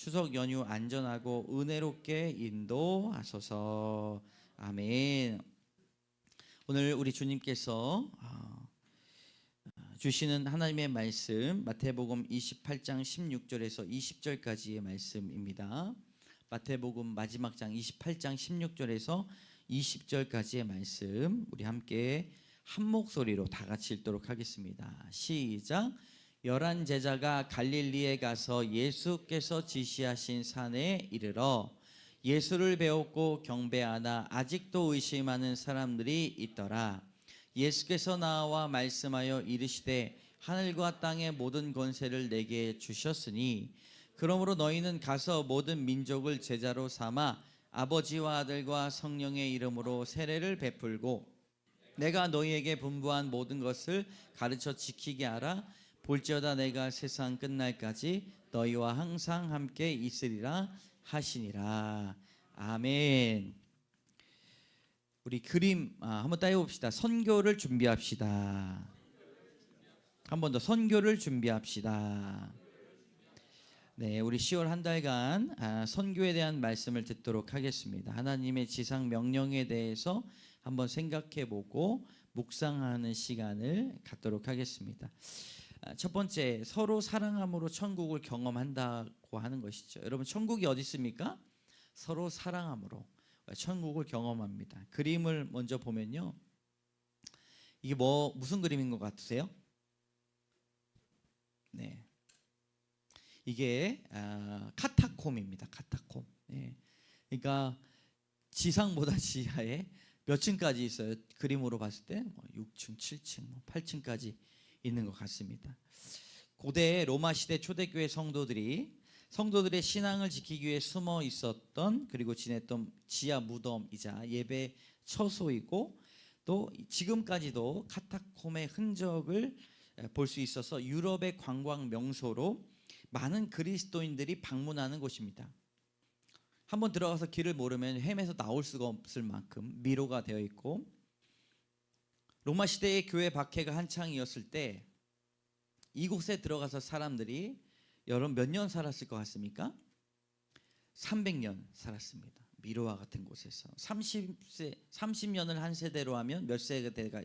추석 연휴 안전하고 은혜롭게 인도하소서. 아멘. 오늘 우리 주님께서 주시는 하나님의 말씀 마태복음 28장 16절에서 20절까지의 말씀입니다. 마태복음 마지막 장 28장 16절에서 20절까지의 말씀 우리 함께 한 목소리로 다 같이 읽도록 하겠습니다. 시작. 11 제자가 갈릴리에 가서 예수께서 지시하신 산에 이르러 예수를 배웠고 경배하나 아직도 의심하는 사람들이 있더라. 예수께서 나와 말씀하여 이르시되 하늘과 땅의 모든 권세를 내게 주셨으니 그러므로 너희는 가서 모든 민족을 제자로 삼아 아버지와 아들과 성령의 이름으로 세례를 베풀고 내가 너희에게 분부한 모든 것을 가르쳐 지키게 하라. 볼지어다 내가 세상 끝날까지 너희와 항상 함께 있으리라 하시니라. 아멘. 우리 그림 한번 따라해봅시다. 선교를 준비합시다. 한 번 더 선교를 준비합시다. 네, 우리 10월 한 달간 선교에 대한 말씀을 듣도록 하겠습니다. 하나님의 지상 명령에 대해서 한번 생각해보고 묵상하는 시간을 갖도록 하겠습니다. 첫 번째, 서로 사랑함으로 천국을 경험한다고 하는 것이죠. 여러분, 천국이 어디 있습니까? 서로 사랑함으로 천국을 경험합니다. 그림을 먼저 보면요, 이게 무슨 그림인 것 같으세요? 네, 이게 카타콤입니다. 카타콤. 네. 그러니까 지상보다 지하에 몇 층까지 있어요? 그림으로 봤을 때 6층, 7층, 8층까지 있는 것 같습니다. 고대 로마 시대 초대교회 성도들의 신앙을 지키기 위해 숨어 있었던 그리고 지냈던 지하 무덤이자 예배 처소이고 또 지금까지도 카타콤의 흔적을 볼 수 있어서 유럽의 관광 명소로 많은 그리스도인들이 방문하는 곳입니다. 한번 들어가서 길을 모르면 헤매서 나올 수가 없을 만큼 미로가 되어 있고, 로마 시대의 교회 박해가 한창이었을 때 이곳에 들어가서 사람들이 여러분 몇 년 살았을 것 같습니까? 300년 살았습니다. 미로와 같은 곳에서 30년을 한 세대로 하면 몇 세대가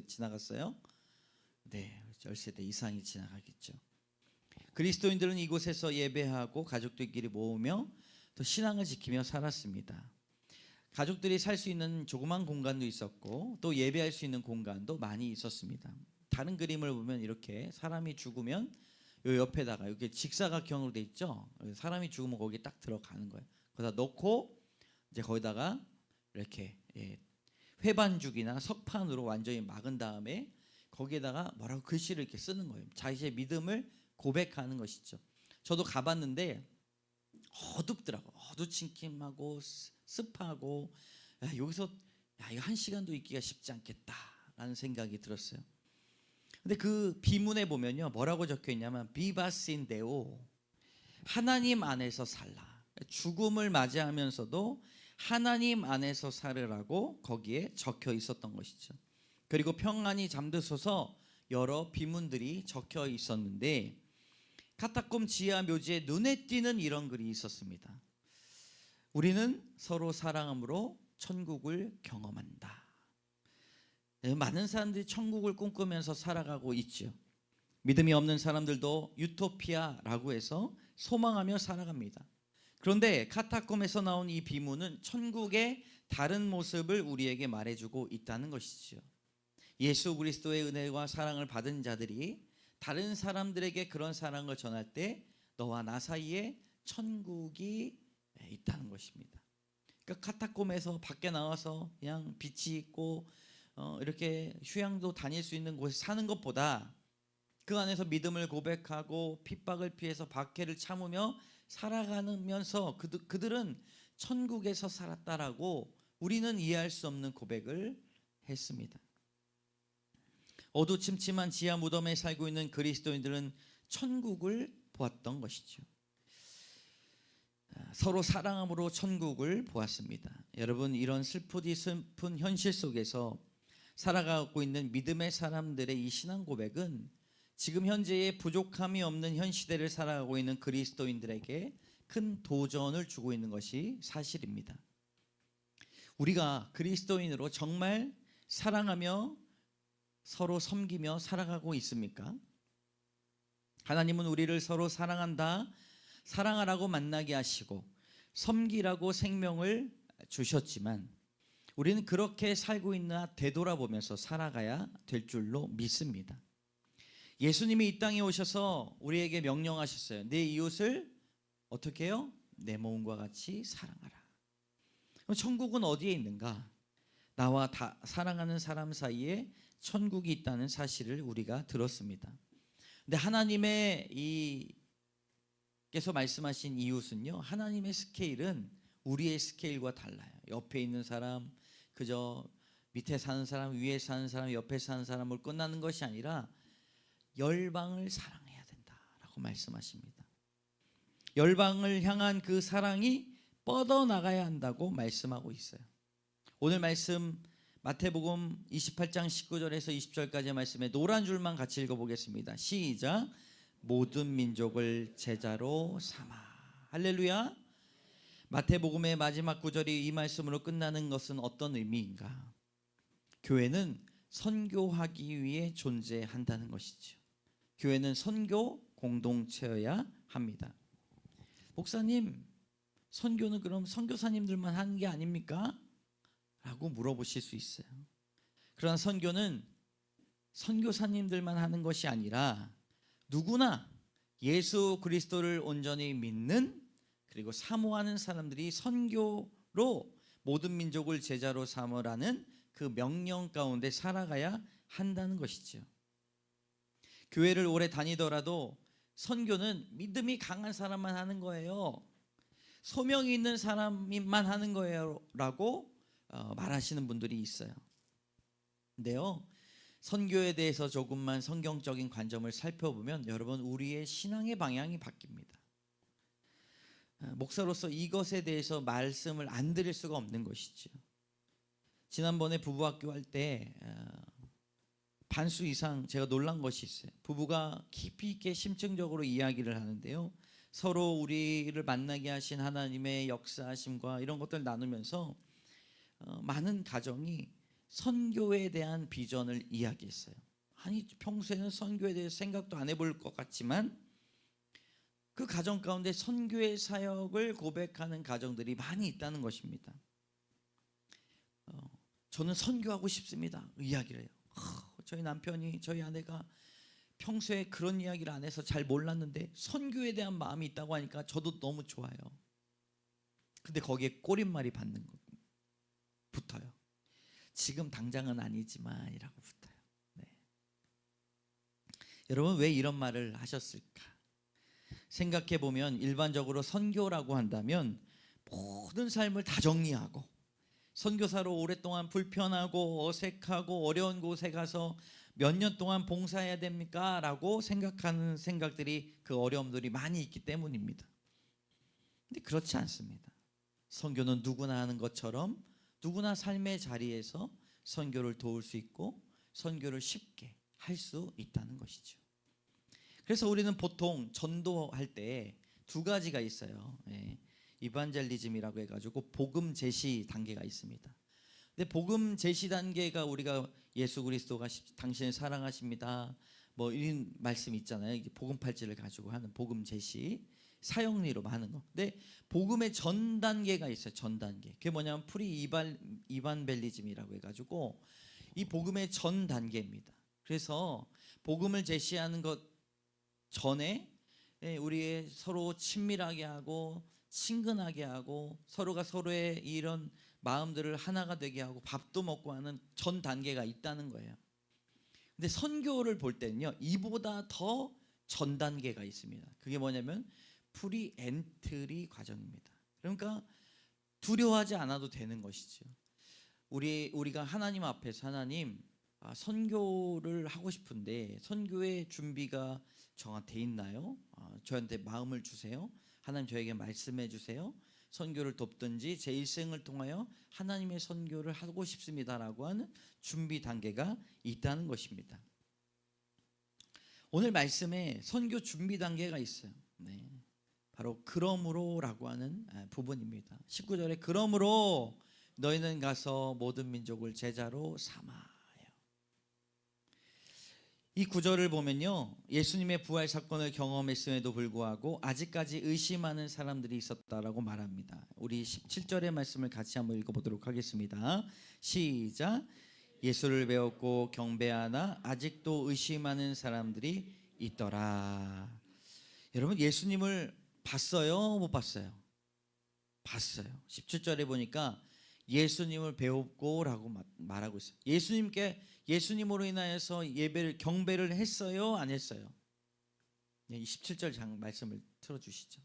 지나갔어요? 네, 10세대 이상이 지나가겠죠. 그리스도인들은 이곳에서 예배하고 가족들끼리 모으며 또 신앙을 지키며 살았습니다. 가족들이 살 수 있는 조그만 공간도 있었고 또 예배할 수 있는 공간도 많이 있었습니다. 다른 그림을 보면 이렇게 사람이 죽으면 요 옆에다가 이렇게 직사각형으로 돼 있죠. 사람이 죽으면 거기에 딱 들어가는 거예요. 거기다 넣고 이제 거기다가 이렇게 회반죽이나 석판으로 완전히 막은 다음에 거기에다가 뭐라고 글씨를 이렇게 쓰는 거예요. 자신의 믿음을 고백하는 것이죠. 저도 가봤는데 어둡더라고. 어두침침하고 습하고 여기서 이거 1시간도 있기가 쉽지 않겠다라는 생각이 들었어요. 근데 그 비문에 보면요, 뭐라고 적혀 있냐면 비바신 데오, 하나님 안에서 살라. 죽음을 맞이하면서도 하나님 안에서 살으라고 거기에 적혀 있었던 것이죠. 그리고 평안히 잠드소서 여러 비문들이 적혀 있었는데 카타콤 지하 묘지에 눈에 띄는 이런 글이 있었습니다. 우리는 서로 사랑함으로 천국을 경험한다. 많은 사람들이 천국을 꿈꾸면서 살아가고 있죠. 믿음이 없는 사람들도 유토피아라고 해서 소망하며 살아갑니다. 그런데 카타콤에서 나온 이 비문은 천국의 다른 모습을 우리에게 말해주고 있다는 것이죠. 예수 그리스도의 은혜와 사랑을 받은 자들이 다른 사람들에게 그런 사랑을 전할 때 너와 나 사이에 천국이 있다는 것입니다. 그러니까 카타콤에서 밖에 나와서 그냥 빛이 있고 이렇게 휴양도 다닐 수 있는 곳에 사는 것보다 그 안에서 믿음을 고백하고 핍박을 피해서 박해를 참으며 살아가면서 그들은 천국에서 살았다라고 우리는 이해할 수 없는 고백을 했습니다. 어두침침한 지하 무덤에 살고 있는 그리스도인들은 천국을 보았던 것이죠. 서로 사랑함으로 천국을 보았습니다. 여러분, 이런 슬프디 슬픈 현실 속에서 살아가고 있는 믿음의 사람들의 이 신앙 고백은 지금 현재의 부족함이 없는 현 시대를 살아가고 있는 그리스도인들에게 큰 도전을 주고 있는 것이 사실입니다. 우리가 그리스도인으로 정말 사랑하며 서로 섬기며 살아가고 있습니까? 하나님은 우리를 서로 사랑한다, 사랑하라고 만나게 하시고 섬기라고 생명을 주셨지만 우리는 그렇게 살고 있나 되돌아보면서 살아가야 될 줄로 믿습니다. 예수님이 이 땅에 오셔서 우리에게 명령하셨어요. 내 이웃을 어떻게 해요? 내 몸과 같이 사랑하라. 그럼 천국은 어디에 있는가? 나와 사랑하는 사람 사이에 천국이 있다는 사실을 우리가 들었습니다. 근데 하나님의 께서 말씀하신 이웃은요, 하나님의 스케일은 우리의 스케일과 달라요. 옆에 있는 사람, 그저 밑에 사는 사람, 위에 사는 사람, 옆에 사는 사람을 끝나는 것이 아니라 열방을 사랑해야 된다라고 말씀하십니다. 열방을 향한 그 사랑이 뻗어나가야 한다고 말씀하고 있어요. 오늘 말씀 마태복음 28장 19절에서 20절까지의 말씀에 노란 줄만 같이 읽어보겠습니다. 시작. 모든 민족을 제자로 삼아. 할렐루야. 마태복음의 마지막 구절이 이 말씀으로 끝나는 것은 어떤 의미인가? 교회는 선교하기 위해 존재한다는 것이죠. 교회는 선교 공동체여야 합니다. 목사님, 선교는 그럼 선교사님들만 하는 게 아닙니까? 라고 물어보실 수 있어요. 그러나 선교는 선교사님들만 하는 것이 아니라 누구나 예수 그리스도를 온전히 믿는 그리고 사모하는 사람들이 선교로 모든 민족을 제자로 삼으라는 그 명령 가운데 살아가야 한다는 것이죠. 교회를 오래 다니더라도 선교는 믿음이 강한 사람만 하는 거예요. 소명이 있는 사람만 하는 거예요 라고 말하시는 분들이 있어요. 근데요, 선교에 대해서 조금만 성경적인 관점을 살펴보면 여러분, 우리의 신앙의 방향이 바뀝니다. 목사로서 이것에 대해서 말씀을 안 드릴 수가 없는 것이죠. 지난번에 부부학교 할 때 반수 이상 제가 놀란 것이 있어요. 부부가 깊이 있게 심층적으로 이야기를 하는데요, 서로 우리를 만나게 하신 하나님의 역사하심과 이런 것들을 나누면서 많은 가정이 선교에 대한 비전을 이야기했어요. 아니, 평소에는 선교에 대해서 생각도 안 해볼 것 같지만 그 가정 가운데 선교의 사역을 고백하는 가정들이 많이 있다는 것입니다. 저는 선교하고 싶습니다 이야기를 해요. 저희 남편이, 저희 아내가 평소에 그런 이야기를 안 해서 잘 몰랐는데 선교에 대한 마음이 있다고 하니까 저도 너무 좋아요. 근데 거기에 꼬릿말이 붙어요. 지금 당장은 아니지만 이라고 붙어요. 네. 여러분, 왜 이런 말을 하셨을까? 생각해 보면 일반적으로 선교라고 한다면 모든 삶을 다 정리하고 선교사로 오랫동안 불편하고 어색하고 어려운 곳에 가서 몇 년 동안 봉사해야 됩니까? 라고 생각하는 생각들이, 그 어려움들이 많이 있기 때문입니다. 근데 그렇지 않습니다. 선교는 누구나 하는 것처럼 누구나 삶의 자리에서 선교를 도울 수 있고 선교를 쉽게 할 수 있다는 것이죠. 그래서 우리는 보통 전도할 때 두 가지가 있어요. 이반젤리즘이라고 해가지고 복음 제시 단계가 있습니다. 근데 복음 제시 단계가 우리가 예수 그리스도가 당신을 사랑하십니다, 뭐 이런 말씀이 있잖아요. 복음 팔찌를 가지고 하는 복음 제시, 사형리로 하는 거. 근데 복음의 전 단계가 있어요. 전 단계. 그게 뭐냐면 이반벨리즘이라고 해가지고 이 복음의 전 단계입니다. 그래서 복음을 제시하는 것 전에 우리 서로 친밀하게 하고 친근하게 하고 서로가 서로의 이런 마음들을 하나가 되게 하고 밥도 먹고 하는 전 단계가 있다는 거예요. 근데 선교를 볼 때는요, 이보다 더 전 단계가 있습니다. 그게 뭐냐면 프리 엔트리 과정입니다. 그러니까 두려워하지 않아도 되는 것이죠. 우리가 하나님 앞에서, 하나님, 선교를 하고 싶은데 선교의 준비가 저한테 있나요? 저한테 마음을 주세요. 하나님, 저에게 말씀해 주세요. 선교를 돕든지 제 일생을 통하여 하나님의 선교를 하고 싶습니다라고 하는 준비 단계가 있다는 것입니다. 오늘 말씀에 선교 준비 단계가 있어요. 네. 바로 그러므로라고 하는 부분입니다. 19절에 그러므로 너희는 가서 모든 민족을 제자로 삼아. 이 구절을 보면요, 예수님의 부활 사건을 경험했음에도 불구하고 아직까지 의심하는 사람들이 있었다라고 말합니다. 우리 17절의 말씀을 같이 한번 읽어보도록 하겠습니다. 시작. 예수를 배웠고 경배하나 아직도 의심하는 사람들이 있더라. 여러분, 예수님을 봤어요? 못 봤어요? 봤어요. 17절에 보니까 예수님을 배웠고라고 말하고 있어요. 예수님으로 인하여서 경배를 했어요? 안 했어요? 17절 말씀을 틀어주시죠.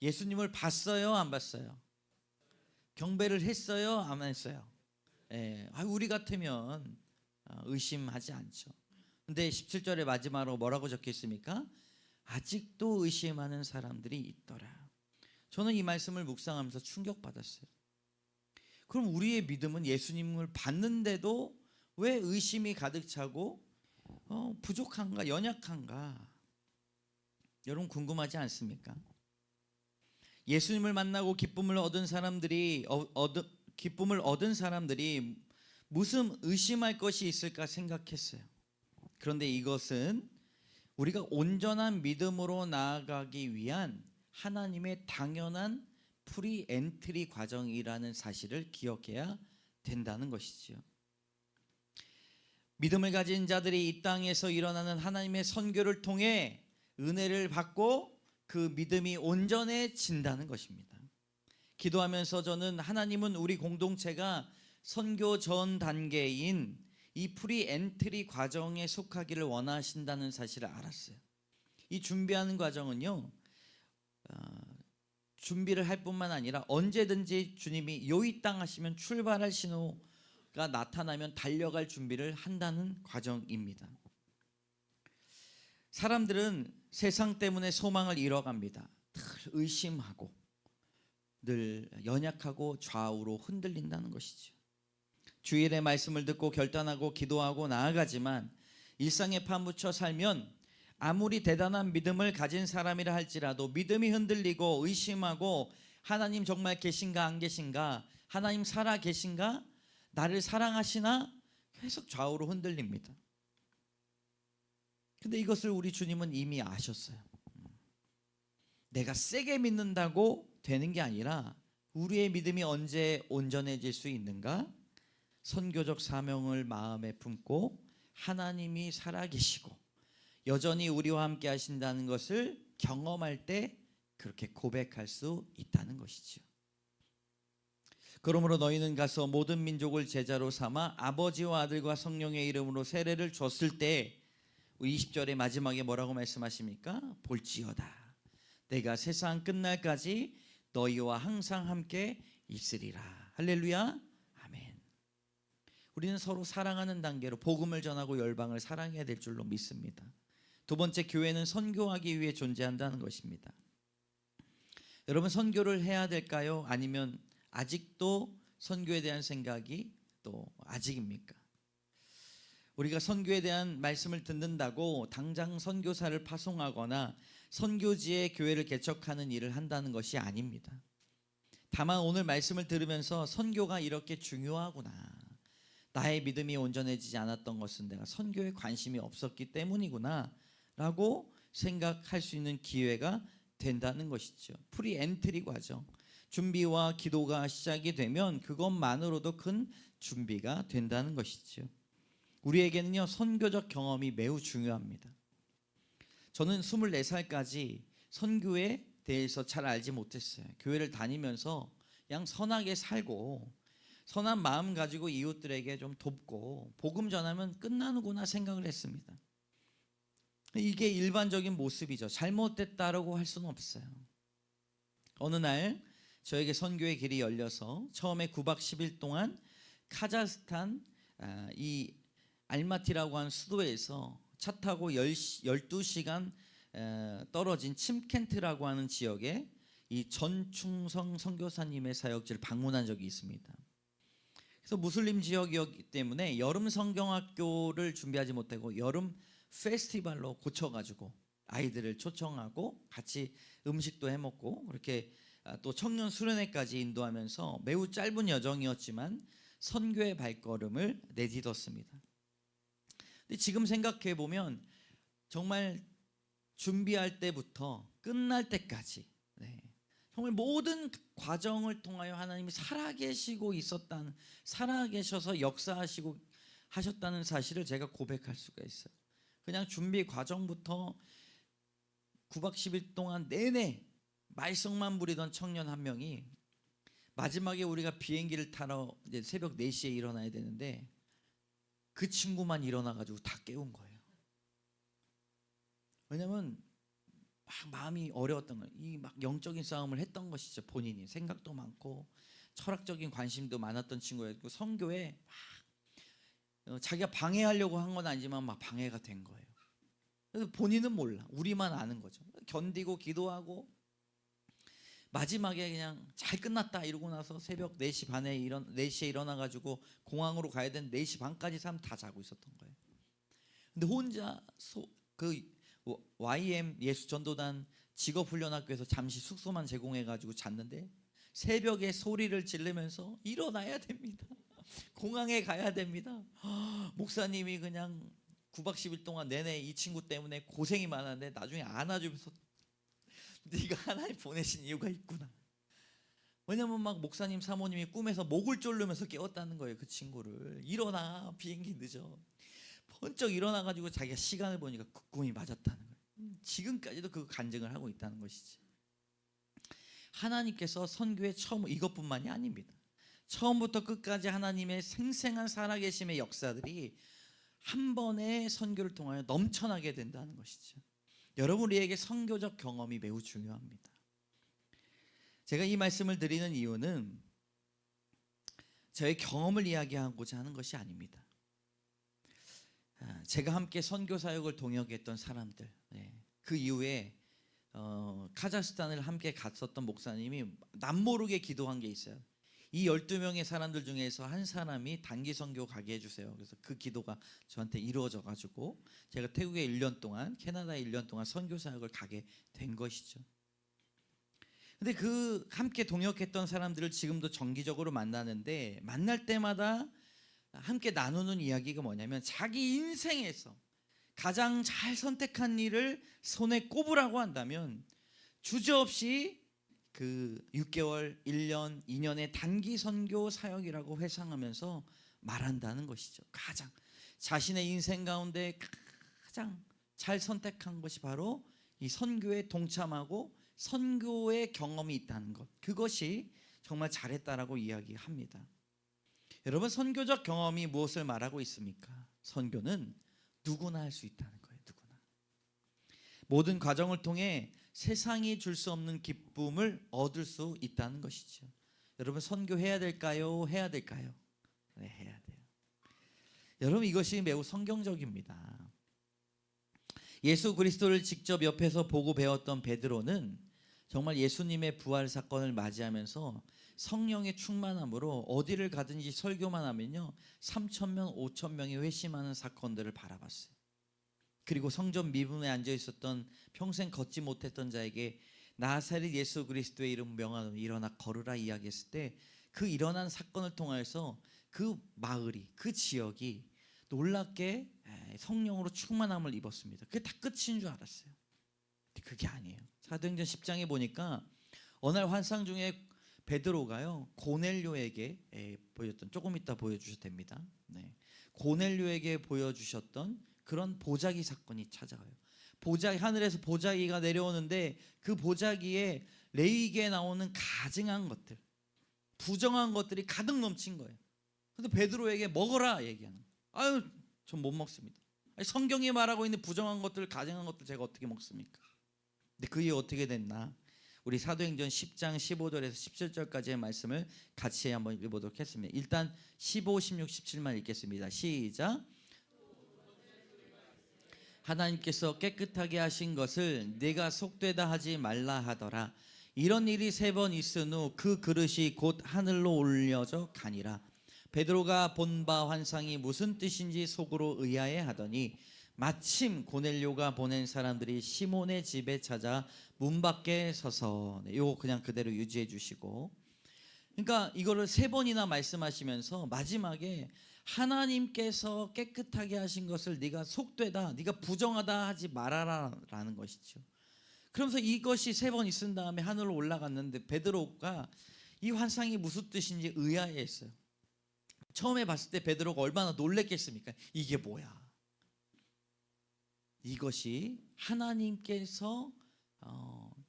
예수님을 봤어요? 안 봤어요? 경배를 했어요? 안 했어요? 우리 같으면 의심하지 않죠. 근데 17절의 마지막으로 뭐라고 적혀 있습니까? 아직도 의심하는 사람들이 있더라. 저는 이 말씀을 묵상하면서 충격받았어요. 그럼 우리의 믿음은 예수님을 봤는데도 왜 의심이 가득 차고 부족한가, 연약한가? 여러분 궁금하지 않습니까? 예수님을 만나고 기쁨을 얻은 사람들이 무슨 의심할 것이 있을까 생각했어요. 그런데 이것은 우리가 온전한 믿음으로 나아가기 위한 하나님의 당연한 프리 엔트리 과정이라는 사실을 기억해야 된다는 것이지요. 믿음을 가진 자들이 이 땅에서 일어나는 하나님의 선교를 통해 은혜를 받고 그 믿음이 온전해진다는 것입니다. 기도하면서 저는 하나님은 우리 공동체가 선교 전 단계인 이 프리 엔트리 과정에 속하기를 원하신다는 사실을 알았어요. 이 준비하는 과정은요, 준비를 할 뿐만 아니라 언제든지 주님이 요이 땅 하시면 출발할 신호가 나타나면 달려갈 준비를 한다는 과정입니다. 사람들은 세상 때문에 소망을 잃어갑니다. 늘 의심하고 늘 연약하고 좌우로 흔들린다는 것이죠. 주일의 말씀을 듣고 결단하고 기도하고 나아가지만 일상에 파묻혀 살면 아무리 대단한 믿음을 가진 사람이라 할지라도 믿음이 흔들리고 의심하고 하나님 정말 계신가 안 계신가, 하나님 살아 계신가, 나를 사랑하시나, 계속 좌우로 흔들립니다. 근데 이것을 우리 주님은 이미 아셨어요. 내가 세게 믿는다고 되는 게 아니라 우리의 믿음이 언제 온전해질 수 있는가? 선교적 사명을 마음에 품고 하나님이 살아계시고 여전히 우리와 함께 하신다는 것을 경험할 때 그렇게 고백할 수 있다는 것이죠. 그러므로 너희는 가서 모든 민족을 제자로 삼아 아버지와 아들과 성령의 이름으로 세례를 줬을 때 20절의 마지막에 뭐라고 말씀하십니까? 볼지어다 내가 세상 끝날까지 너희와 항상 함께 있으리라. 할렐루야. 아멘. 우리는 서로 사랑하는 단계로 복음을 전하고 열방을 사랑해야 될 줄로 믿습니다. 두 번째, 교회는 선교하기 위해 존재한다는 것입니다. 여러분, 선교를 해야 될까요? 아니면 아직도 선교에 대한 생각이 또 아직입니까? 우리가 선교에 대한 말씀을 듣는다고 당장 선교사를 파송하거나 선교지에 교회를 개척하는 일을 한다는 것이 아닙니다. 다만 오늘 말씀을 들으면서 선교가 이렇게 중요하구나, 나의 믿음이 온전해지지 않았던 것은 내가 선교에 관심이 없었기 때문이구나 라고 생각할 수 있는 기회가 된다는 것이죠. 프리 엔트리 과정, 준비와 기도가 시작이 되면 그것만으로도 큰 준비가 된다는 것이죠. 우리에게는요, 선교적 경험이 매우 중요합니다. 저는 24살까지 선교에 대해서 잘 알지 못했어요. 교회를 다니면서 그냥 선하게 살고 선한 마음 가지고 이웃들에게 좀 돕고 복음 전하면 끝나는구나 생각을 했습니다. 이게 일반적인 모습이죠. 잘못됐다라고 할 수는 없어요. 어느 날 저에게 선교의 길이 열려서 처음에 9박 10일 동안 카자흐스탄 이 알마티라고 하는 수도에서 차 타고 12시간 떨어진 침켄트라고 하는 지역에 이 전충성 선교사님의 사역지를 방문한 적이 있습니다. 그래서 무슬림 지역이었기 때문에 여름 성경학교를 준비하지 못하고 여름 페스티벌로 고쳐가지고 아이들을 초청하고 같이 음식도 해 먹고 그렇게 또 청년 수련회까지 인도하면서 매우 짧은 여정이었지만 선교의 발걸음을 내딛었습니다. 근데 지금 생각해 보면 정말 준비할 때부터 끝날 때까지 정말 모든 과정을 통하여 하나님이 살아계시고 살아계셔서 역사하시고 하셨다는 사실을 제가 고백할 수가 있어요. 그냥 준비 과정부터 9박 10일 동안 내내 말썽만 부리던 청년 한 명이 마지막에 우리가 비행기를 타러 이제 새벽 4시에 일어나야 되는데 그 친구만 일어나가지고 다 깨운 거예요. 왜냐면 막 마음이 어려웠던 거예요. 이 막 영적인 싸움을 했던 것이죠. 본인이 생각도 많고 철학적인 관심도 많았던 친구였고 선교에 막 자기가 방해하려고 한 건 아니지만 막 방해가 된 거예요. 그래서 본인은 몰라. 우리만 아는 거죠. 견디고 기도하고 마지막에 그냥 잘 끝났다 이러고 나서 새벽 4시 반에 4시에 일어나가지고 공항으로 가야 되는 4시 반까지 사람 다 자고 있었던 거예요. 근데 혼자 그 YM 예수전도단 직업훈련학교에서 잠시 숙소만 제공해가지고 잤는데 새벽에 소리를 지르면서 일어나야 됩니다. 공항에 가야 됩니다. 목사님이 그냥 9박 10일 동안 내내 이 친구 때문에 고생이 많았는데 나중에 안아주면서 네가 하나님 보내신 이유가 있구나. 왜냐면 막 목사님 사모님이 꿈에서 목을 졸르면서 깨웠다는 거예요. 그 친구를 일어나 비행기 늦어. 번쩍 일어나가지고 자기가 시간을 보니까 그 꿈이 맞았다는 거예요. 지금까지도 그 간증을 하고 있다는 것이지. 하나님께서 선교의 처음 이것뿐만이 아닙니다. 처음부터 끝까지 하나님의 생생한 살아계심의 역사들이 한 번의 선교를 통하여 넘쳐나게 된다는 것이죠. 여러분 우리에게 선교적 경험이 매우 중요합니다. 제가 이 말씀을 드리는 이유는 저의 경험을 이야기하고자 하는 것이 아닙니다. 제가 함께 선교 사역을 동역했던 사람들, 그 이후에 카자흐스탄을 함께 갔었던 목사님이 남모르게 기도한 게 있어요. 이 12명의 사람들 중에서 한 사람이 단기 선교 가게 해주세요. 그래서 그 기도가 저한테 이루어져 가지고 제가 태국에 1년 동안, 캐나다에 1년 동안 선교 사역을 가게 된 것이죠. 근데 그 함께 동역했던 사람들을 지금도 정기적으로 만나는데 만날 때마다 함께 나누는 이야기가 뭐냐면 자기 인생에서 가장 잘 선택한 일을 손에 꼽으라고 한다면 주저없이 그 6개월, 1년, 2년의 단기 선교 사역이라고 회상하면서 말한다는 것이죠. 가장 자신의 인생 가운데 가장 잘 선택한 것이 바로 이 선교에 동참하고 선교의 경험이 있다는 것. 그것이 정말 잘했다라고 이야기합니다. 여러분 선교적 경험이 무엇을 말하고 있습니까? 선교는 누구나 할 수 있다는 거예요. 누구나. 모든 과정을 통해 세상이 줄 수 없는 기쁨을 얻을 수 있다는 것이죠. 여러분 선교해야 될까요? 해야 될까요? 네, 해야 돼요. 여러분 이것이 매우 성경적입니다. 예수 그리스도를 직접 옆에서 보고 배웠던 베드로는 정말 예수님의 부활 사건을 맞이하면서 성령의 충만함으로 어디를 가든지 설교만 하면요 3,000명, 5,000명이 회심하는 사건들을 바라봤어요. 그리고 성전 미문에 앉아 있었던 평생 걷지 못했던 자에게 나사렛 예수 그리스도의 이름 명하노니 일어나 걸으라 이야기했을 때 그 일어난 사건을 통해서 그 마을이, 그 지역이 놀랍게 성령으로 충만함을 입었습니다. 그게 다 끝인 줄 알았어요. 근데 그게 아니에요. 사도행전 10장에 보니까 어느 날 환상 중에 베드로가요 고넬료에게 보였던, 조금 이따 보여주셔도 됩니다. 고넬료에게 보여주셨던 그런 보자기 사건이 찾아와요. 하늘에서 보자기가 내려오는데 그 보자기에 레위기에 나오는 가증한 것들, 부정한 것들이 가득 넘친 거예요. 근데 베드로에게 먹어라 얘기하는 거예요. 아유 전 못 먹습니다. 아니, 성경이 말하고 있는 부정한 것들, 가증한 것들 제가 어떻게 먹습니까? 근데 그 이후 어떻게 됐나? 우리 사도행전 10장 15절에서 17절까지의 말씀을 같이 한번 읽어보도록 하겠습니다. 일단 15, 16, 17만 읽겠습니다. 시작. 하나님께서 깨끗하게 하신 것을 내가 속되다 하지 말라 하더라. 이런 일이 3번 있은 후 그 그릇이 곧 하늘로 올려져 가니라. 베드로가 본 바 환상이 무슨 뜻인지 속으로 의아해 하더니 마침 고넬료가 보낸 사람들이 시몬의 집에 찾아 문 밖에 서서, 요거 그냥 그대로 유지해 주시고, 그러니까 이거를 3번이나 말씀하시면서 마지막에 하나님께서 깨끗하게 하신 것을 네가 속되다, 네가 부정하다 하지 말아라라는 것이죠. 그러면서 이것이 3번이 쓴 다음에 하늘로 올라갔는데 베드로가 이 환상이 무슨 뜻인지 의아해했어요. 처음에 봤을 때 베드로가 얼마나 놀랬겠습니까? 이게 뭐야? 이것이 하나님께서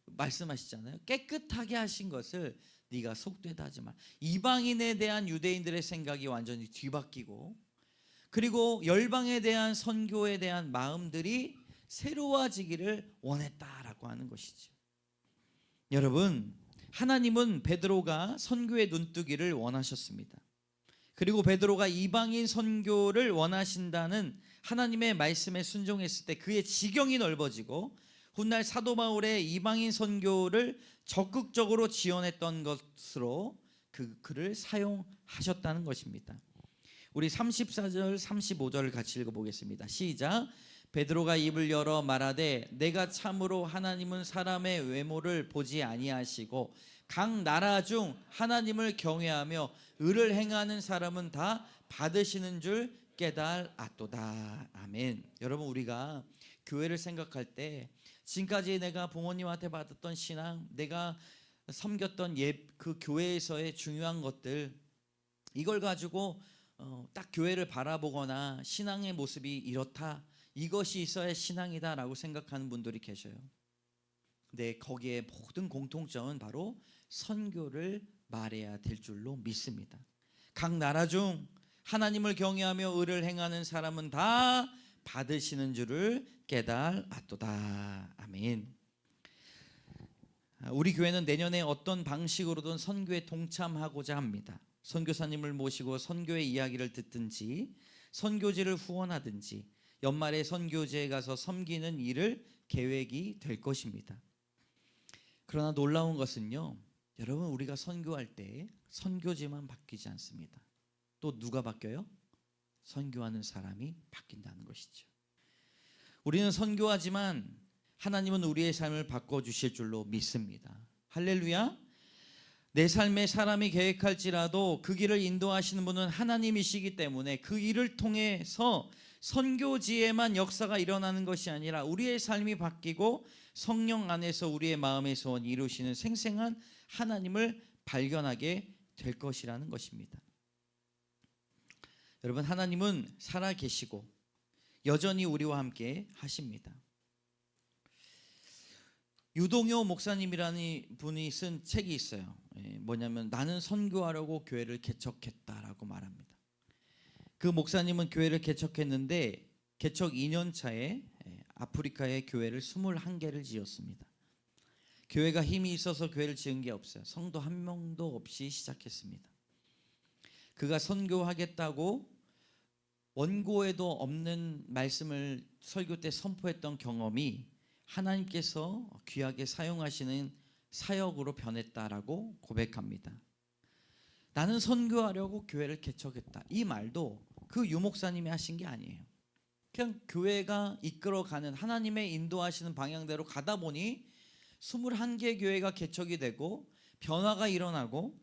말씀하시잖아요. 깨끗하게 하신 것을 네가 속되다 하지 마. 이방인에 대한 유대인들의 생각이 완전히 뒤바뀌고, 그리고 열방에 대한 선교에 대한 마음들이 새로워지기를 원했다라고 하는 것이죠. 여러분, 하나님은 베드로가 선교의 눈뜨기를 원하셨습니다. 그리고 베드로가 이방인 선교를 원하신다는 하나님의 말씀에 순종했을 때 그의 지경이 넓어지고, 훗날 사도 바울의 이방인 선교를 적극적으로 지원했던 것으로 그를 사용하셨다는 것입니다. 우리 34절 35절을 같이 읽어보겠습니다. 시작. 베드로가 입을 열어 말하되 내가 참으로 하나님은 사람의 외모를 보지 아니하시고 각 나라 중 하나님을 경외하며 의를 행하는 사람은 다 받으시는 줄 깨달았도다. 아멘. 여러분, 우리가 교회를 생각할 때 지금까지 내가 부모님한테 받았던 신앙, 내가 섬겼던 그 교회에서의 중요한 것들, 이걸 가지고 딱 교회를 바라보거나 신앙의 모습이 이렇다, 이것이 있어야 신앙이다라고 생각하는 분들이 계셔요. 근데 거기에 모든 공통점은 바로 선교를 말해야 될 줄로 믿습니다. 각 나라 중 하나님을 경외하며 의를 행하는 사람은 다 받으시는 줄을 깨달았도다. 아멘. 우리 교회는 내년에 어떤 방식으로든 선교에 동참하고자 합니다. 선교사님을 모시고 선교의 이야기를 듣든지, 선교지를 후원하든지, 연말에 선교지에 가서 섬기는 일을 계획이 될 것입니다. 그러나 놀라운 것은요, 여러분, 우리가 선교할 때 선교지만 바뀌지 않습니다. 또 누가 바뀌어요? 선교하는 사람이 바뀐다는 것이죠. 우리는 선교하지만 하나님은 우리의 삶을 바꿔주실 줄로 믿습니다. 할렐루야. 내 삶에 사람이 계획할지라도 그 길을 인도하시는 분은 하나님이시기 때문에 그 일을 통해서 선교지에만 역사가 일어나는 것이 아니라 우리의 삶이 바뀌고 성령 안에서 우리의 마음의 소원 이루시는 생생한 하나님을 발견하게 될 것이라는 것입니다. 여러분, 하나님은 살아계시고 여전히 우리와 함께 하십니다. 유동효 목사님이라는 분이 쓴 책이 있어요. 뭐냐면 나는 선교하려고 교회를 개척했다라고 말합니다. 그 목사님은 교회를 개척했는데 개척 2년 차에 아프리카의 교회를 21개를 지었습니다. 교회가 힘이 있어서 교회를 지은 게 없어요. 성도 한 명도 없이 시작했습니다. 그가 선교하겠다고 원고에도 없는 말씀을 설교 때 선포했던 경험이 하나님께서 귀하게 사용하시는 사역으로 변했다라고 고백합니다. 나는 선교하려고 교회를 개척했다. 이 말도 그 유목사님이 하신 게 아니에요. 그냥 교회가 이끌어가는 하나님의 인도하시는 방향대로 가다 보니 21개 교회가 개척이 되고 변화가 일어나고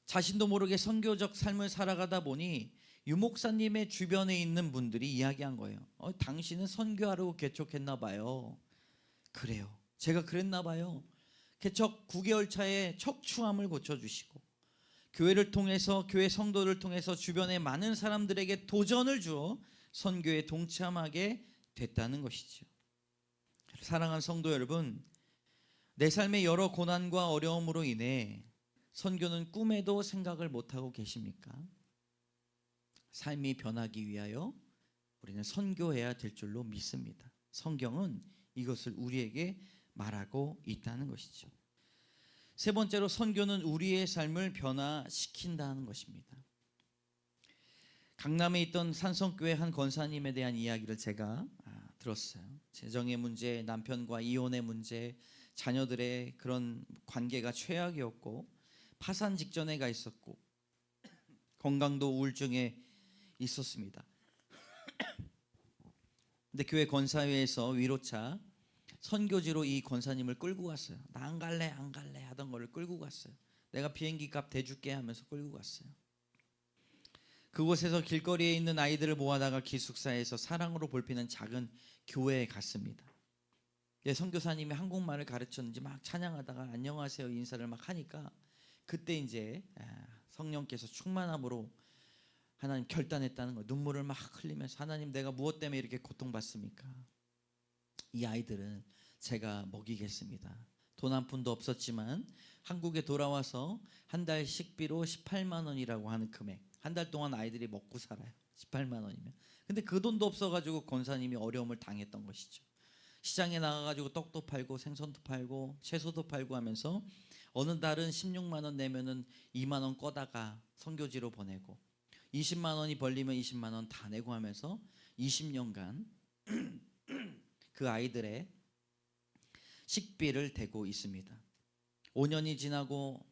자신도 모르게 선교적 삶을 살아가다 보니 유목사님의 주변에 있는 분들이 이야기한 거예요. 당신은 선교하려고 개척했나 봐요. 그래요. 제가 그랬나 봐요. 개척 9개월 차에 척추암을 고쳐주시고 교회를 통해서, 교회 성도를 통해서 주변의 많은 사람들에게 도전을 주어 선교에 동참하게 됐다는 것이죠. 사랑하는 성도 여러분, 내 삶의 여러 고난과 어려움으로 인해 선교는 꿈에도 생각을 못하고 계십니까? 삶이 변하기 위하여 우리는 선교해야 될 줄로 믿습니다. 성경은 이것을 우리에게 말하고 있다는 것이죠. 세 번째로, 선교는 우리의 삶을 변화시킨다는 것입니다. 강남에 있던 산성교회 한 권사님에 대한 이야기를 제가 들었어요. 재정의 문제, 남편과 이혼의 문제, 자녀들의 그런 관계가 최악이었고 파산 직전에 가 있었고 건강도 우울증에 있었습니다. 근데 교회 권사회에서 위로차 선교지로 이 권사님을 끌고 갔어요. 나 안 갈래 안 갈래 하던 거를 끌고 갔어요. 내가 비행기 값 대줄게 하면서 끌고 갔어요. 그곳에서 길거리에 있는 아이들을 모아다가 기숙사에서 사랑으로 볼피는 작은 교회에 갔습니다. 선교사님이 한국말을 가르쳤는지 막 찬양하다가 안녕하세요 인사를 막 하니까 그때 이제 성령께서 충만함으로 하나님 결단했다는 거예요. 눈물을 막 흘리면서 하나님 내가 무엇 때문에 이렇게 고통받습니까? 이 아이들은 제가 먹이겠습니다. 돈 한 푼도 없었지만 한국에 돌아와서 한 달 식비로 18만 원이라고 하는 금액, 한 달 동안 아이들이 먹고 살아요. 18만 원이면. 근데 그 돈도 없어가지고 권사님이 어려움을 당했던 것이죠. 시장에 나가가지고 떡도 팔고 생선도 팔고 채소도 팔고 하면서 어느 달은 16만 원 내면은 2만 원 꺼다가 선교지로 보내고 20만 원이 벌리면 20만 원 다 내고 하면서 20년간 그 아이들의 식비를 대고 있습니다. 5년이 지나고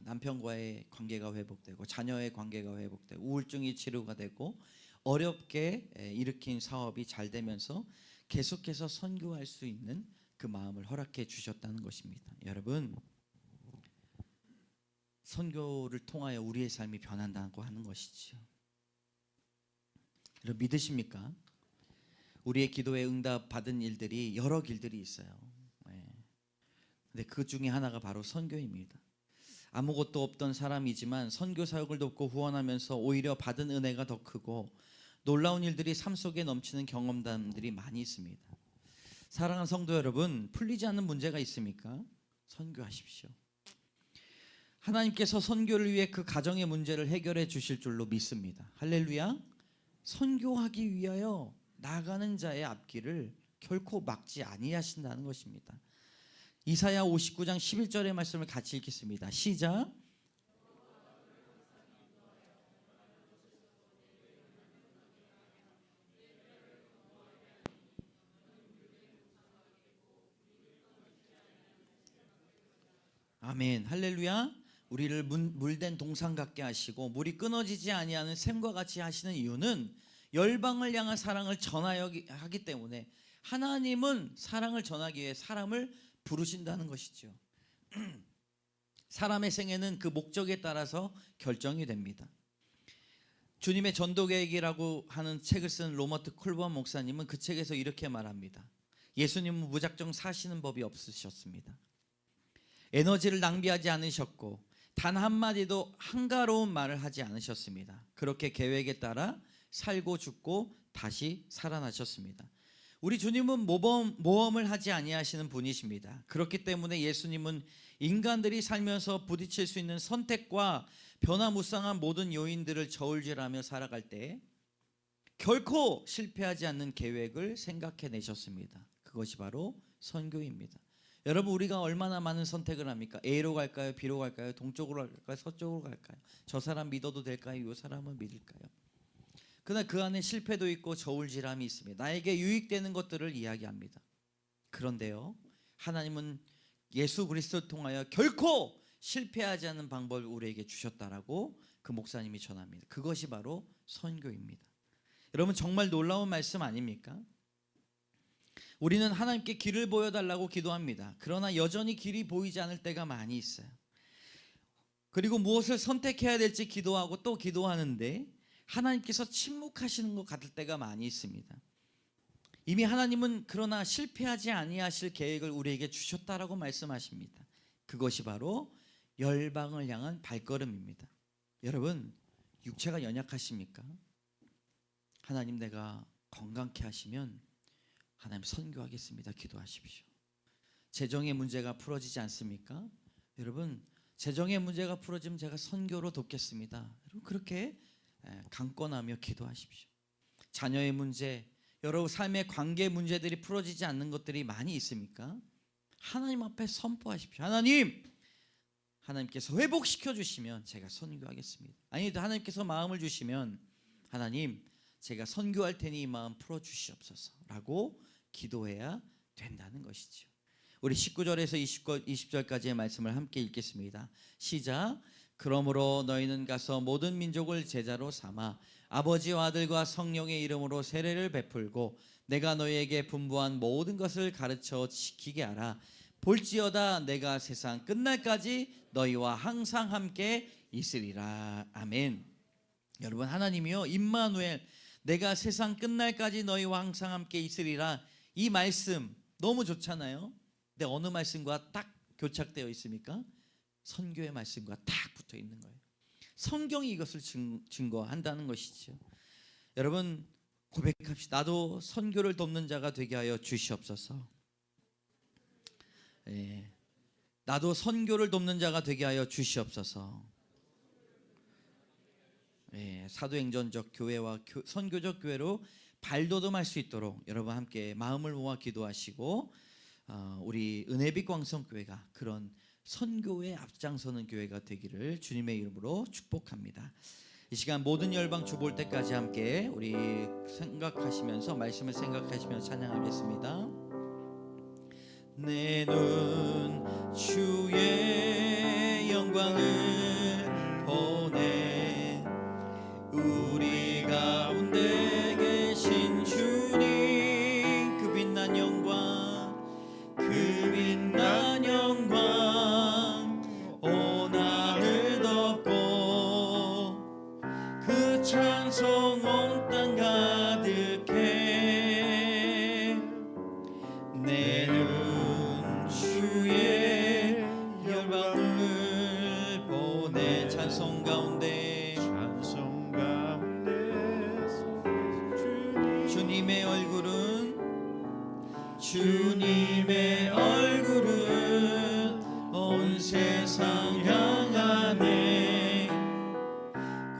남편과의 관계가 회복되고 자녀의 관계가 회복되고 우울증이 치료가 되고 어렵게 일으킨 사업이 잘 되면서 계속해서 선교할 수 있는 그 마음을 허락해 주셨다는 것입니다. 여러분, 선교를 통하여 우리의 삶이 변한다고 하는 것이지요. 여러분 믿으십니까? 우리의 기도에 응답 받은 일들이 여러 길들이 있어요. 근데 그 중에 하나가 바로 선교입니다. 아무것도 없던 사람이지만 선교 사역을 돕고 후원하면서 오히려 받은 은혜가 더 크고 놀라운 일들이 삶 속에 넘치는 경험담들이 많이 있습니다. 사랑하는 성도 여러분, 풀리지 않는 문제가 있습니까? 선교하십시오. 하나님께서 선교를 위해 그 가정의 문제를 해결해 주실 줄로 믿습니다. 할렐루야. 선교하기 위하여 나가는 자의 앞길을 결코 막지 아니하신다는 것입니다. 이사야 59장 11절의 말씀을 같이 읽겠습니다. 시작. 아멘. 할렐루야. 우리를 물된 동상 같게 하시고 물이 끊어지지 아니하는 샘과 같이 하시는 이유는 열방을 향한 사랑을 전하여 하기 때문에 하나님은 사랑을 전하기 위해 사람을 부르신다는 것이죠. 사람의 생애는 그 목적에 따라서 결정이 됩니다. 주님의 전도 계획이라고 하는 책을 쓴 로버트 콜번 목사님은 그 책에서 이렇게 말합니다. 예수님은 무작정 사시는 법이 없으셨습니다. 에너지를 낭비하지 않으셨고 단 한마디도 한가로운 말을 하지 않으셨습니다. 그렇게 계획에 따라 살고 죽고 다시 살아나셨습니다. 우리 주님은 모험을 하지 아니하시는 분이십니다. 그렇기 때문에 예수님은 인간들이 살면서 부딪힐 수 있는 선택과 변화무쌍한 모든 요인들을 저울질하며 살아갈 때 결코 실패하지 않는 계획을 생각해내셨습니다. 그것이 바로 선교입니다. 여러분, 우리가 얼마나 많은 선택을 합니까? A로 갈까요? B로 갈까요? 동쪽으로 갈까요? 서쪽으로 갈까요? 저 사람 믿어도 될까요? 이 사람은 믿을까요? 그러나 그 안에 실패도 있고 저울질함이 있습니다. 나에게 유익되는 것들을 이야기합니다. 그런데요, 하나님은 예수 그리스도를 통하여 결코 실패하지 않는 방법을 우리에게 주셨다라고 그 목사님이 전합니다. 그것이 바로 선교입니다. 여러분, 정말 놀라운 말씀 아닙니까? 우리는 하나님께 길을 보여달라고 기도합니다. 그러나 여전히 길이 보이지 않을 때가 많이 있어요. 그리고 무엇을 선택해야 될지 기도하고 또 기도하는데 하나님께서 침묵하시는 것 같을 때가 많이 있습니다. 이미 하나님은 그러나 실패하지 아니하실 계획을 우리에게 주셨다라고 말씀하십니다. 그것이 바로 열방을 향한 발걸음입니다. 여러분, 육체가 연약하십니까? 하나님 내가 건강케 하시면 하나님 선교하겠습니다. 기도하십시오. 재정의 문제가 풀어지지 않습니까? 여러분, 재정의 문제가 풀어지면 제가 선교로 돕겠습니다. 여러분, 그렇게 강권하며 기도하십시오. 자녀의 문제, 여러 삶의 관계 문제들이 풀어지지 않는 것들이 많이 있습니까? 하나님 앞에 선포하십시오. 하나님께서 회복시켜 주시면 제가 선교하겠습니다. 아니, 하나님께서 마음을 주시면 하나님 제가 선교할 테니 이 마음 풀어 주시옵소서라고 기도해야 된다는 것이죠. 우리 19절에서 20절까지의 말씀을 함께 읽겠습니다. 시작. 그러므로 너희는 가서 모든 민족을 제자로 삼아 아버지와 아들과 성령의 이름으로 세례를 베풀고 내가 너희에게 분부한 모든 것을 가르쳐 지키게 하라. 볼지어다 내가 세상 끝날까지 너희와 항상 함께 있으리라. 아멘. 여러분, 하나님이요 임마누엘, 내가 세상 끝날까지 너희와 항상 함께 있으리라, 이 말씀 너무 좋잖아요. 근데 어느 말씀과 딱 교착되어 있습니까? 선교의 말씀과 딱 붙어 있는 거예요. 성경이 이것을 증거한다는 것이죠. 여러분, 고백합시다. 나도 선교를 돕는 자가 되게 하여 주시옵소서. 나도 선교를 돕는 자가 되게 하여 주시옵소서. 사도행전적 교회와 선교적 교회로 발돋움할 수 있도록 여러분 함께 마음을 모아 기도하시고, 우리 은혜빛 광성교회가 그런 선교에 앞장서는 교회가 되기를 주님의 이름으로 축복합니다. 이 시간 모든 열방 주 볼 때까지 함께 우리 생각하시면서, 말씀을 생각하시면서 찬양하겠습니다. 내 눈 주의 영광을 보내, 우리 가운데 계신 주님, 그 빛난 영광, 그 빛난 영광 온 하늘 덮고, 그 찬송 온 땅 가득해. 내 눈 주의 영광을 보내. 찬송 가운데 주님의 얼굴은, 주님의 얼굴은 온 세상 향하네.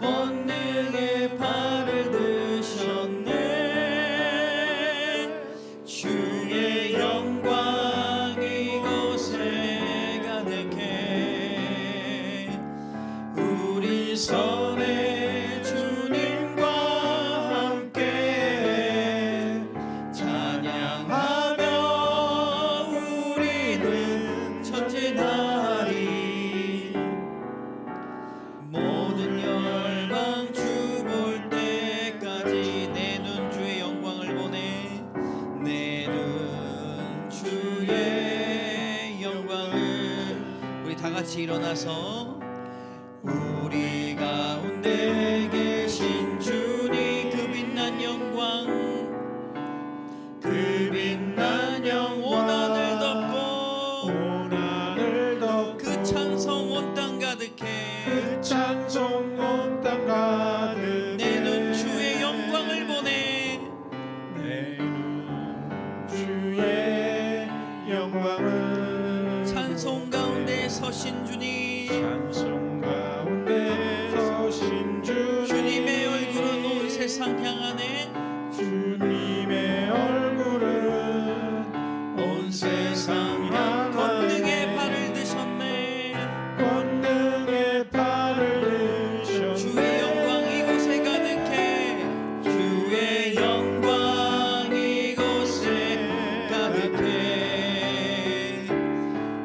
권능의 발을 드셨네. 주의 영광 이곳에 가득해. 우리 선에 주님과 함께 찬양하며 우리는 전진하리. 모든 열방 주 볼 때까지 내 눈 주의 영광을 보내. 내 눈 주의 영광을. 우리 다 같이 일어나서 우리 가운데 계신 주님, 그 빛난 영광, 그 빛난 영 온 하늘 덮고, 그 찬송 온 땅 가득해. 그 찬송 온 땅 가득해. 내 눈 주의 영광을 보내. 내 눈 주의 영광을. 찬송 가운데 서신 주님, 찬송 가운데 서신 주님, 주님의 얼굴은 온 세상 향하네. 주님의 얼굴은 온 세상 향. 권능의 발을 드셨네. 권능의 발을 드셨네. 주의 영광 이곳에 가득해. 주의 영광 이곳에 가득해.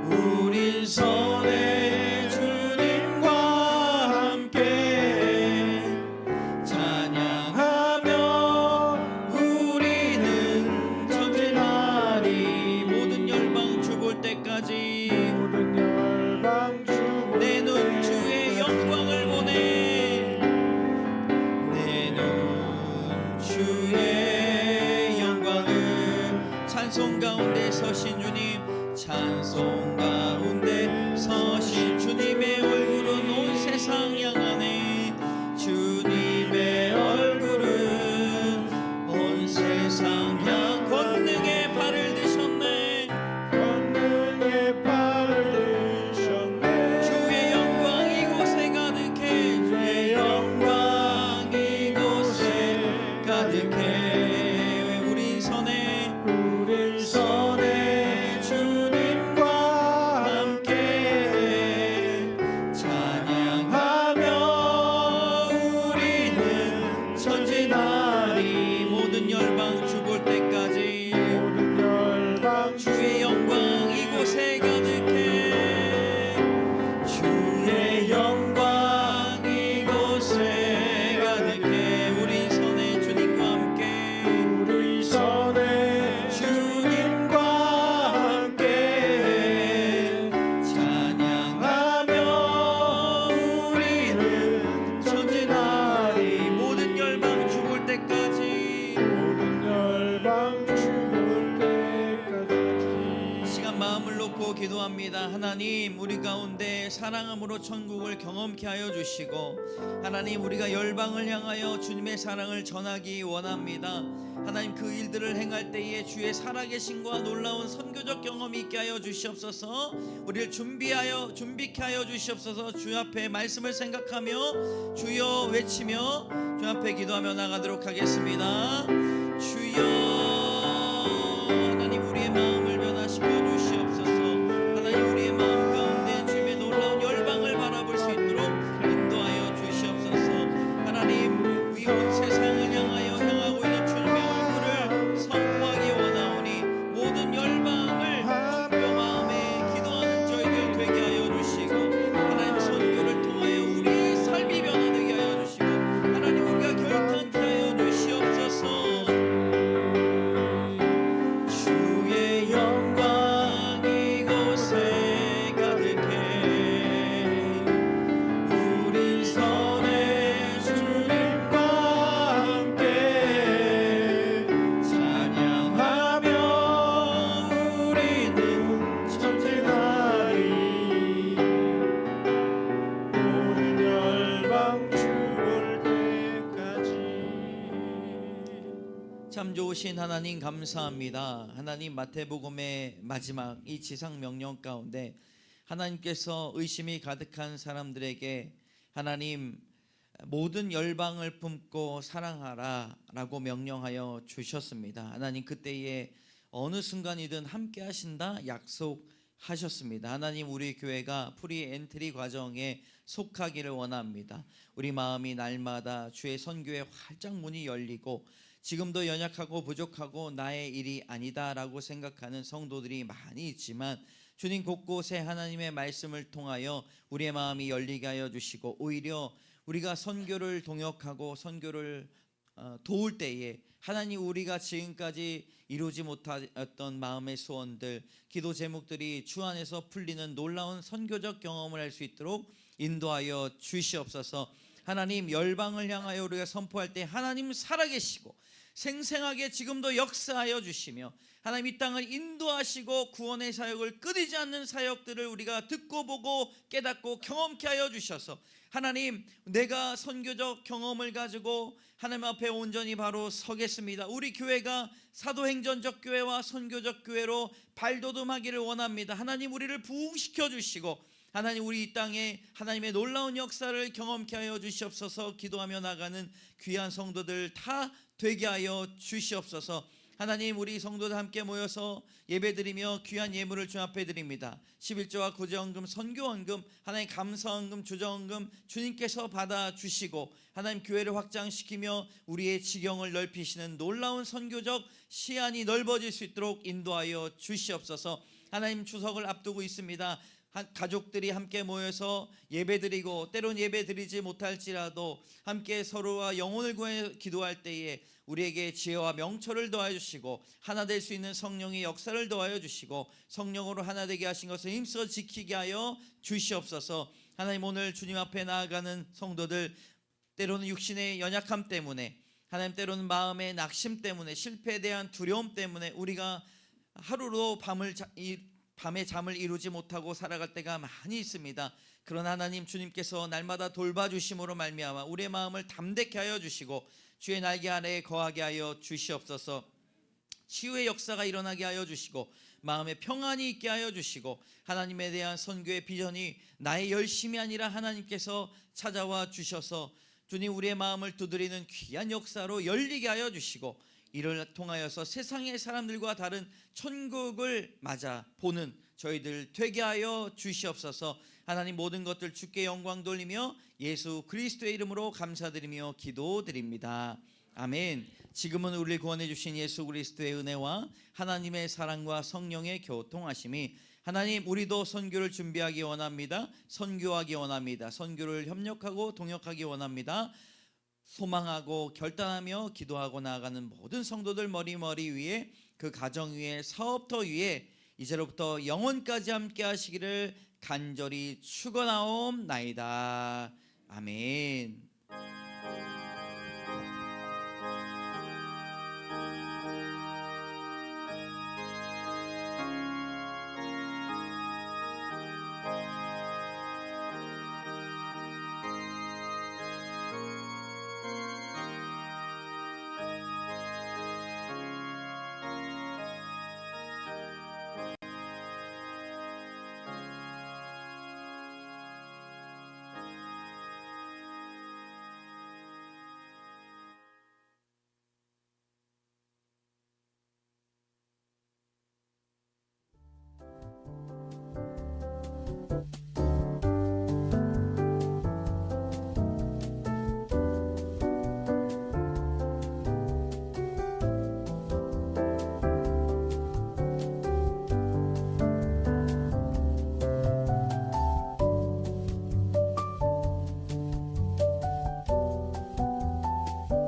우린 선에 주님과 함께 찬양하며 우리는 전진하리. 모든 열방 주 볼 때까지 모든 열방 주 내 눈 주의 영광을 보내. 내 눈 주의 영광을. 찬송 가운데 서신 주님, 찬송 가운데 서신 주님의 얼굴은 온 세상 향하네. 주님의 얼굴은 온 세상 향. 권능의 발을 드셨네. 권능의 발을 드셨네. 주의 영광 이곳에 가득해. 주의 영광 이곳에 가득해. 우리 선에 주님과 함께 우리 가운데 사랑함으로 천국을 경험케 하여 주시고, 하나님 우리가 열방을 향하여 주님의 사랑을 전하기 원합니다. 하나님 그 일들을 행할 때에 주의 살아계심과 놀라운 선교적 경험이 있게 하여 주시옵소서. 우리를 준비케 하여 주시옵소서. 주 앞에 말씀을 생각하며 주여 외치며 주 앞에 기도하며 나가도록 하겠습니다. 주여, 하나님 우리의 마음을 변화시켜 주시옵소서. 하나님 우리의 마음 가운데 주님의 놀라운 열방을 바라볼 수 있도록 인도하여 주시옵소서. 하나님 이 온 세상을 향하고 있는 주님의 얼굴을 선포하기 원하오니 모든 열방을 그 마음에 기도하는 저희들 되게 하여 주시고, 하나님 선교를 통하여 우리의 삶이 변화되게 하여 주시고, 하나님 우리가 결단케 하여 주시옵소서. 주의 영광 이곳에 가득해 우리 선의 주님과 함께 찬양하며 우리는 전진하리 모든 열방 주볼 때까지. 참 좋으신 하나님 감사합니다. 하나님 마태복음의 마지막 이 지상 명령 가운데 하나님께서 의심이 가득한 사람들에게 하나님 모든 열방을 품고 사랑하라 라고 명령하여 주셨습니다. 하나님 그때에 어느 순간이든 함께 하신다 약속하셨습니다. 하나님 우리 교회가 프리 엔트리 과정에 속하기를 원합니다. 우리 마음이 날마다 주의 선교의 활짝 문이 열리고 지금도 연약하고 부족하고 나의 일이 아니다라고 생각하는 성도들이 많이 있지만, 주님 곳곳에 하나님의 말씀을 통하여 우리의 마음이 열리게 하여 주시고, 오히려 우리가 선교를 동역하고 선교를 도울 때에 하나님 우리가 지금까지 이루지 못했던 마음의 소원들, 기도 제목들이 주 안에서 풀리는 놀라운 선교적 경험을 할 수 있도록 인도하여 주시옵소서. 하나님 열방을 향하여 우리가 선포할 때 하나님 살아계시고 생생하게 지금도 역사하여 주시며, 하나님 이 땅을 인도하시고 구원의 사역을 끊이지 않는 사역들을 우리가 듣고 보고 깨닫고 경험케 하여 주셔서, 하나님 내가 선교적 경험을 가지고 하나님 앞에 온전히 바로 서겠습니다. 우리 교회가 사도행전적 교회와 선교적 교회로 발돋움하기를 원합니다. 하나님 우리를 부흥시켜 주시고, 하나님 우리 이 땅에 하나님의 놀라운 역사를 경험케 하여 주시옵소서. 기도하며 나가는 귀한 성도들 다 되게 하여 주시옵소서. 하나님 우리 성도들 함께 모여서 예배드리며 귀한 예물을 주 앞에 드립니다. 11조와 구제헌금, 선교헌금, 하나님 감사헌금, 주정헌금 주님께서 받아주시고, 하나님 교회를 확장시키며 우리의 지경을 넓히시는 놀라운 선교적 시안이 넓어질 수 있도록 인도하여 주시옵소서. 하나님 추석을 앞두고 있습니다. 가족들이 함께 모여서 예배드리고 때론 예배드리지 못할지라도 함께 서로와 영혼을 구해 기도할 때에 우리에게 지혜와 명철을 더하여 주시고, 하나 될 수 있는 성령의 역사를 더하여 주시고, 성령으로 하나 되게 하신 것을 힘써 지키게 하여 주시옵소서. 하나님 오늘 주님 앞에 나아가는 성도들, 때로는 육신의 연약함 때문에, 하나님 때로는 마음의 낙심 때문에, 실패에 대한 두려움 때문에 우리가 하루로 밤에 잠을 이루지 못하고 살아갈 때가 많이 있습니다. 그러나 하나님 주님께서 날마다 돌봐주심으로 말미암아 우리의 마음을 담대케 하여 주시고 주의 날개 아래에 거하게 하여 주시옵소서. 치유의 역사가 일어나게 하여 주시고 마음에 평안이 있게 하여 주시고, 하나님에 대한 선교의 비전이 나의 열심이 아니라 하나님께서 찾아와 주셔서 주님 우리의 마음을 두드리는 귀한 역사로 열리게 하여 주시고, 이를 통하여서 세상의 사람들과 다른 천국을 맞아 보는 저희들 되게 하여 주시옵소서. 하나님 모든 것들 주께 영광 돌리며 예수 그리스도의 이름으로 감사드리며 기도드립니다. 아멘. 지금은 우리를 구원해 주신 예수 그리스도의 은혜와 하나님의 사랑과 성령의 교통하심이, 하나님 우리도 선교를 준비하기 원합니다. 선교하기 원합니다. 선교를 협력하고 동역하기 원합니다. 소망하고 결단하며 기도하고 나아가는 모든 성도들 머리 위에, 그 가정 위에, 사업터 위에 이제로부터 영원까지 함께 하시기를 간절히 축원하옵나이다. 아멘.